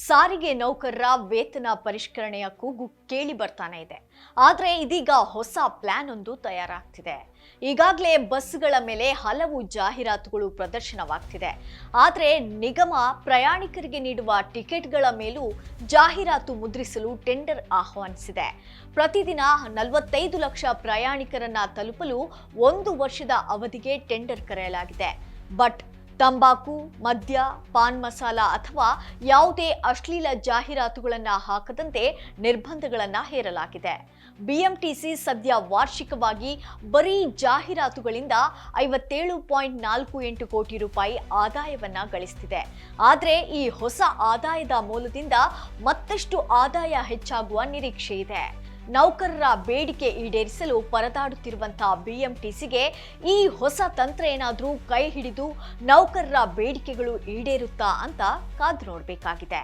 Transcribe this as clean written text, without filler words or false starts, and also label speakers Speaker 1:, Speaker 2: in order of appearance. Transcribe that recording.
Speaker 1: ಸಾರಿಗೆ ನೌಕರರ ವೇತನ ಪರಿಷ್ಕರಣೆಯ ಕೂಗು ಕೇಳಿ ಬರ್ತಾನೆ ಇದೆ. ಆದರೆ ಇದೀಗ ಹೊಸ ಪ್ಲಾನ್ ಒಂದು ತಯಾರಾಗ್ತಿದೆ. ಈಗಾಗಲೇ ಬಸ್ಗಳ ಮೇಲೆ ಹಲವು ಜಾಹೀರಾತುಗಳು ಪ್ರದರ್ಶನವಾಗ್ತಿದೆ. ಆದರೆ ನಿಗಮ ಪ್ರಯಾಣಿಕರಿಗೆ ನೀಡುವ ಟಿಕೆಟ್ಗಳ ಮೇಲೂ ಜಾಹೀರಾತು ಮುದ್ರಿಸಲು ಟೆಂಡರ್ ಆಹ್ವಾನಿಸಿದೆ. ಪ್ರತಿದಿನ 45 ಲಕ್ಷ ಪ್ರಯಾಣಿಕರನ್ನ ತಲುಪಲು 1 ವರ್ಷದ ಅವಧಿಗೆ ಟೆಂಡರ್ ಕರೆಯಲಾಗಿದೆ. ಬಟ್ ತಂಬಾಕು, ಮದ್ಯ, ಪಾನ್ ಮಸಾಲ ಅಥವಾ ಯಾವುದೇ ಅಶ್ಲೀಲ ಜಾಹೀರಾತುಗಳನ್ನು ಹಾಕದಂತೆ ನಿರ್ಬಂಧಗಳನ್ನು ಹೇರಲಾಗಿದೆ. ಬಿಎಂಟಿಸಿ ಸದ್ಯ ವಾರ್ಷಿಕವಾಗಿ ಬರೀ ಜಾಹೀರಾತುಗಳಿಂದ 57.48 ಕೋಟಿ ರೂಪಾಯಿ ಆದಾಯವನ್ನ ಗಳಿಸುತ್ತಿದೆ. ಆದರೆ ಈ ಹೊಸ ಆದಾಯದ ಮೂಲದಿಂದ ಮತ್ತಷ್ಟು ಆದಾಯ ಹೆಚ್ಚಾಗುವ ನಿರೀಕ್ಷೆ ಇದೆ. ನೌಕರರ ಬೇಡಿಕೆ ಈಡೇರಿಸಲು ಪರದಾಡುತ್ತಿರುವಂತಹ ಬಿಎಂಟಿಸಿಗೆ ಈ ಹೊಸ ತಂತ್ರ ಏನಾದರೂ ಕೈ ಹಿಡಿದು ನೌಕರರ ಬೇಡಿಕೆಗಳು ಈಡೇರುತ್ತಾ ಅಂತ ಕಾದು ನೋಡಬೇಕಾಗಿದೆ.